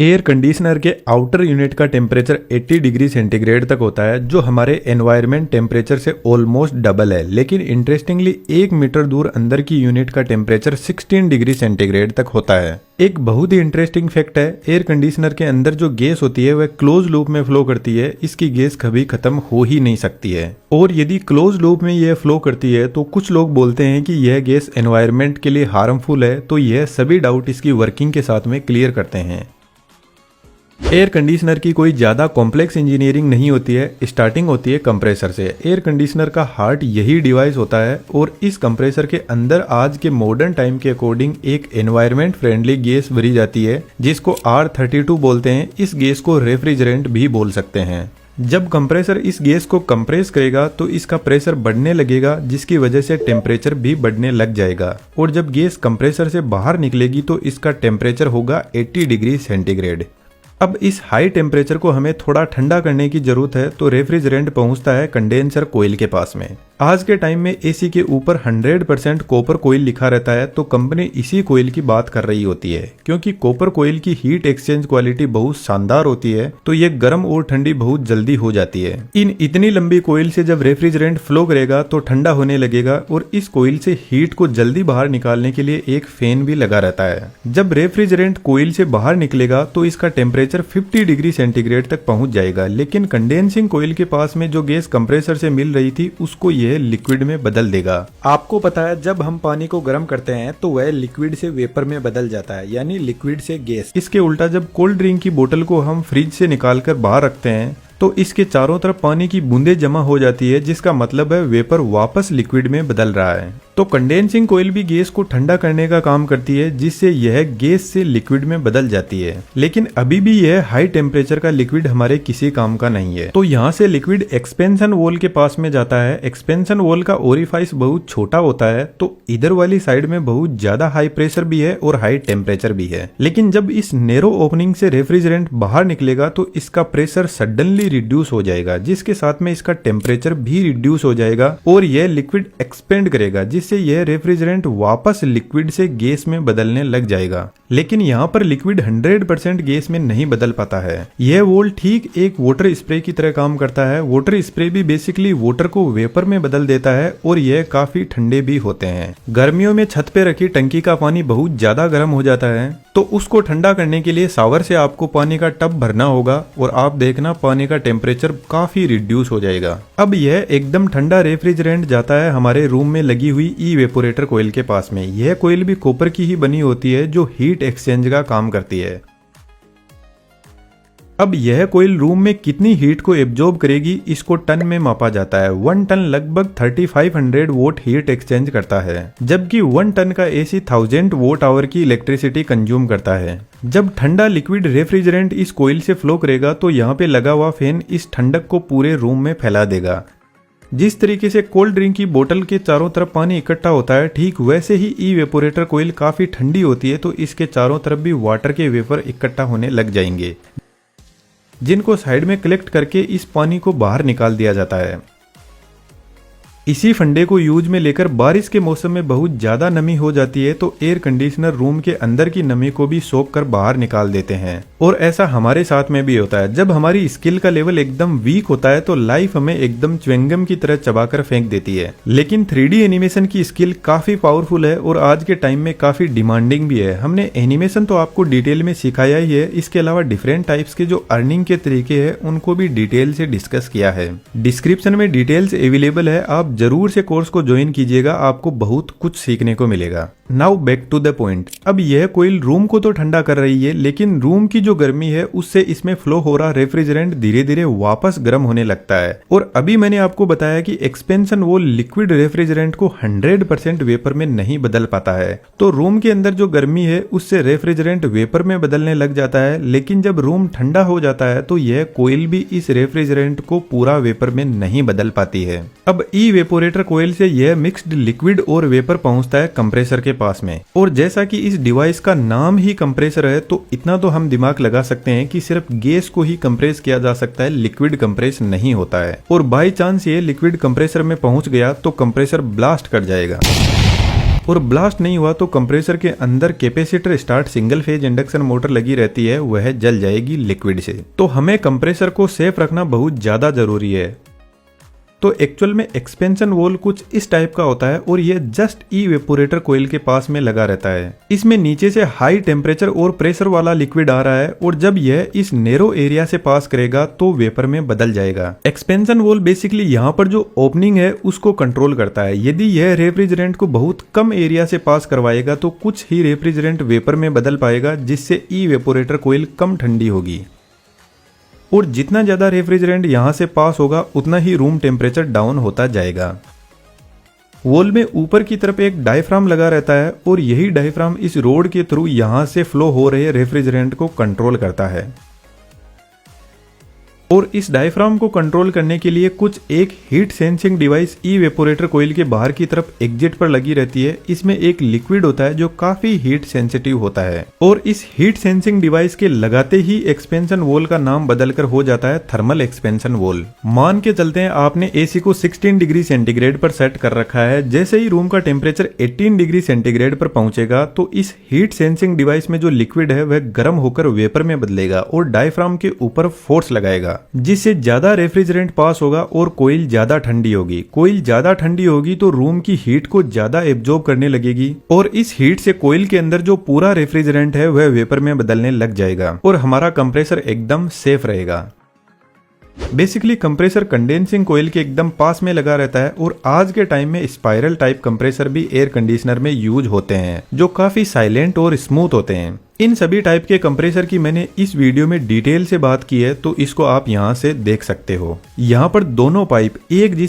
Air conditioner के outer unit का temperature 80 degree centigrade तक होता है, जो हमारे एनवायरनमेंट टेम्परेचर से ऑलमोस्ट डबल है। लेकिन इंटरेस्टिंगली 1 मीटर दूर अंदर की यूनिट का टेम्परेचर 16 डिग्री सेंटीग्रेड तक होता है। एक बहुत ही इंटरेस्टिंग फैक्ट है, एयर कंडीशनर के अंदर जो गैस होती है वह क्लोज लूप में फ्लो करती है। इसकी गैस कभी खत्म हो ही नहीं सकती है, और यदि क्लोज लूप में यह फ्लो करती है तो कुछ लोग बोलते हैं कि यह गैस एनवायरनमेंट के लिए हार्मफुल है। तो यह सभी डाउट इसकी वर्किंग के साथ में क्लियर करते हैं। एयर कंडीशनर की कोई ज़्यादा कॉम्प्लेक्स इंजीनियरिंग नहीं होती है, स्टार्टिंग होती है कंप्रेसर से। एयर कंडीशनर का हार्ट यही डिवाइस होता है, और इस कंप्रेसर के अंदर आज के मॉडर्न टाइम के अकॉर्डिंग एक एनवायरनमेंट फ्रेंडली गैस भरी जाती है, जिसको R32 बोलते हैं। इस गैस को रेफ्रिजरेंट भी बोल सकते हैं। जब कंप्रेसर इस गैस को कंप्रेस करेगा तो इसका प्रेशर बढ़ने लगेगा, जिसकी वजह से टेम्परेचर भी बढ़ने लग जाएगा, और जब गैस कंप्रेसर से बाहर निकलेगी तो इसका टेम्परेचर होगा 80 डिग्री सेंटीग्रेड। अब इस हाई टेम्परेचर को हमें थोड़ा ठंडा करने की जरूरत है, तो रेफ्रिजरेंट पहुंचता है कंडेंसर कोयल के पास में। आज के टाइम में एसी के ऊपर 100% कॉपर कोयल लिखा रहता है, तो कंपनी इसी कोयल की बात कर रही होती है, क्योंकि कॉपर कोयल की हीट एक्सचेंज क्वालिटी बहुत शानदार होती है, तो ये गर्म और ठंडी बहुत जल्दी हो जाती है। इन इतनी लंबी कोयल से जब रेफ्रिजरेंट फ्लो करेगा तो ठंडा होने लगेगा, और इस कोयल से हीट को जल्दी बाहर निकालने के लिए एक फैन भी लगा रहता है। जब रेफ्रिजरेंट कोयल से बाहर निकलेगा तो इसका टेम्परेचर 50 डिग्री सेंटीग्रेड तक पहुंच जाएगा, लेकिन कंडेंसिंग कोयल के पास में जो गैस कंप्रेसर से मिल रही थी उसको यह लिक्विड में बदल देगा। आपको पता है, जब हम पानी को गर्म करते हैं तो वह लिक्विड से वेपर में बदल जाता है, यानी लिक्विड से गैस। इसके उल्टा जब कोल्ड ड्रिंक की बोतल को हम फ्रिज से निकालकर बाहर रखते हैं तो इसके चारों तरफ पानी की बूंदें जमा हो जाती है, जिसका मतलब है वेपर वापस लिक्विड में बदल रहा है। तो कंडेंसिंग कोयल भी गैस को ठंडा करने का काम करती है, जिससे यह गैस से लिक्विड में बदल जाती है। लेकिन अभी भी यह हाई टेम्परेचर का लिक्विड हमारे किसी काम का नहीं है। तो यहाँ से लिक्विड एक्सपेंशन वॉल के पास में जाता है। एक्सपेंशन वॉल का ओरिफाइस बहुत छोटा होता है, तो इधर वाली साइड में बहुत ज्यादा हाई प्रेशर भी है और हाई टेम्परेचर भी है। लेकिन जब इस नैरो ओपनिंग से रेफ्रिजरेंट बाहर निकलेगा तो इसका प्रेशर सडनली रिड्यूस हो जाएगा, जिसके साथ में इसका टेम्परेचर भी रिड्यूस हो जाएगा, और यह लिक्विड एक्सपेंड करेगा, जिससे यह रेफ्रिजरेंट वापस लिक्विड से गैस में बदलने लग जाएगा। लेकिन यहाँ पर लिक्विड 100% गैस में नहीं बदल पाता है। यह वॉल ठीक एक वाटर स्प्रे की तरह काम करता है। वाटर स्प्रे भी बेसिकली वाटर को वेपर में बदल देता है, और यह काफी ठंडे भी होते हैं। गर्मियों में छत पे रखी टंकी का पानी बहुत ज्यादा गर्म हो जाता है, तो उसको ठंडा करने के लिए शावर से आपको पानी का टब भरना होगा, और आप देखना पानी का टेम्परेचर काफी रिड्यूस हो जाएगा। अब यह एकदम ठंडा रेफ्रिजरेंट जाता है हमारे रूम में लगी हुई इवेपोरेटर कोयल के पास में। यह कोयल भी कॉपर की ही बनी होती है, जो हीट एक्सचेंज का काम करती है। अब यह कोयल रूम में कितनी हीट को एब्जॉर्ब करेगी, इसको टन में मापा जाता है। 1 टन लगभग 3500 वोट हीट एक्सचेंज करता है, जबकि 1 टन का एसी 1000 वोट आवर की इलेक्ट्रिसिटी कंज्यूम करता है। जब ठंडा लिक्विड रेफ्रिजरेंट इस कोयल से फ्लो करेगा तो यहाँ पे लगा हुआ फैन इस ठंडक को पूरे रूम में फैला देगा। जिस तरीके से कोल्ड ड्रिंक की बोतल के चारों तरफ पानी इकट्ठा होता है, ठीक वैसे ही इवेपोरेटर कोयल काफी ठंडी होती है, तो इसके चारों तरफ भी वाटर के वेपर इकट्ठा होने लग जाएंगे, जिनको साइड में कलेक्ट करके इस पानी को बाहर निकाल दिया जाता है। इसी फंडे को यूज में लेकर बारिश के मौसम में बहुत ज्यादा नमी हो जाती है, तो एयर कंडीशनर रूम के अंदर की नमी को भी सोख कर बाहर निकाल देते हैं। और ऐसा हमारे साथ में भी होता है। जब हमारी स्किल का लेवल एकदम वीक होता है तो लाइफ हमें एकदम च्युइंगम की तरह चबाकर फेंक देती है। लेकिन 3D एनिमेशन की स्किल काफी पावरफुल है, और आज के टाइम में काफी डिमांडिंग भी है। हमने एनिमेशन तो आपको डिटेल में सिखाया ही है, इसके अलावा डिफरेंट टाइप्स के जो अर्निंग के तरीके हैं उनको भी डिटेल से डिस्कस किया है। डिस्क्रिप्शन में डिटेल्स अवेलेबल है, आप जरूर से कोर्स को ज्वाइन कीजिएगा, आपको बहुत कुछ सीखने को मिलेगा। Now back to the point. अब यह कोयल रूम को तो ठंडा कर रही है, लेकिन रूम की जो गर्मी है उससे इसमें फ्लो हो रहा रेफ्रिजरेंट धीरे धीरे वापस गर्म होने लगता है। और अभी मैंने आपको बताया कि एक्सपेंशन वॉल लिक्विड रेफ्रिजरेंट को 100% वेपर में नहीं बदल पाता है, तो रूम के अंदर जो गर्मी है उससे रेफ्रिजरेंट वेपर में बदलने लग जाता है। लेकिन जब रूम ठंडा हो जाता है तो यह कोयल भी इस रेफ्रिजरेंट को पूरा वेपर में नहीं बदल पाती है। अब इवेपोरेटर कोयल से यह मिक्स्ड लिक्विड और वेपर पहुंचता है कंप्रेसर के पास में, और जैसा कि इस डिवाइस का नाम ही कंप्रेसर है, तो इतना तो हम दिमाग लगा सकते हैं कि सिर्फ गैस को ही कंप्रेस किया जा सकता है, लिक्विड कंप्रेस नहीं होता है। और बाय चांस ये लिक्विड कंप्रेसर में पहुंच गया तो कंप्रेसर ब्लास्ट कर जाएगा। और ब्लास्ट नहीं हुआ तो कंप्रेसर के अंदर capacitor start single phase induction motor लगी रहती है, वह जल जाएगी लिक्विड से। तो हमें कंप्रेसर को सेफ रखना बहुत ज्यादा जरूरी है। तो एक्चुअल में एक्सपेंशन वॉल्व कुछ इस टाइप का होता है और यह जस्ट इवेपोरेटर कोयल के पास में लगा रहता है। इसमें नीचे से हाई टेम्परेचर और प्रेशर वाला लिक्विड आ रहा है और जब यह इस नैरो एरिया से पास करेगा तो वेपर में बदल जाएगा। एक्सपेंशन वॉल्व बेसिकली यहाँ पर जो ओपनिंग है उसको कंट्रोल करता है। यदि यह रेफ्रिजरेंट को बहुत कम एरिया से पास करवाएगा तो कुछ ही रेफ्रिजरेंट वेपर में बदल पाएगा, जिससे इवेपोरेटर कोयल कम ठंडी होगी। और जितना ज्यादा रेफ्रिजरेंट यहां से पास होगा उतना ही रूम टेम्परेचर डाउन होता जाएगा। वॉल में ऊपर की तरफ एक डायफ्राम लगा रहता है और यही डायफ्राम इस रोड के थ्रू यहां से फ्लो हो रहे रेफ्रिजरेंट को कंट्रोल करता है। और इस डायफ्राम को कंट्रोल करने के लिए कुछ एक हीट सेंसिंग डिवाइस इवेपोरेटर कोयल के बाहर की तरफ एग्जिट पर लगी रहती है। इसमें एक लिक्विड होता है जो काफी हीट सेंसिटिव होता है और इस हीट सेंसिंग डिवाइस के लगाते ही एक्सपेंशन वॉल्व का नाम बदलकर हो जाता है थर्मल एक्सपेंशन वॉल्व। मान के चलते हैं आपने एसी को 16 डिग्री सेंटीग्रेड पर सेट कर रखा है। जैसे ही रूम का टेम्परेचर 18 डिग्री सेंटीग्रेड पर पहुंचेगा तो इस हीट सेंसिंग डिवाइस में जो लिक्विड है वह गर्म होकर वेपर में बदलेगा और डायफ्राम के ऊपर फोर्स लगाएगा, जिससे ज्यादा रेफ्रिजरेंट पास होगा और कोयल ज्यादा ठंडी होगी। कोयल ज्यादा ठंडी होगी तो रूम की हीट को ज्यादा एब्जॉर्ब करने लगेगी और इस हीट से कोयल के अंदर जो पूरा रेफ्रिजरेंट है वह वेपर में बदलने लग जाएगा और हमारा कंप्रेसर एकदम सेफ रहेगा। बेसिकली कंप्रेसर कंडेंसिंग कोयल के एकदम पास में लगा रहता है और आज के टाइम में स्पाइरल टाइप कंप्रेसर भी एयर कंडीशनर में यूज होते हैं जो काफी साइलेंट और स्मूथ होते हैं। इन सभी टाइप के कंप्रेसर की मैंने इस वीडियो में डिटेल से बात की है, तो इसको आप यहाँ से देख सकते हो। यहाँ पर दोनों पाइप एक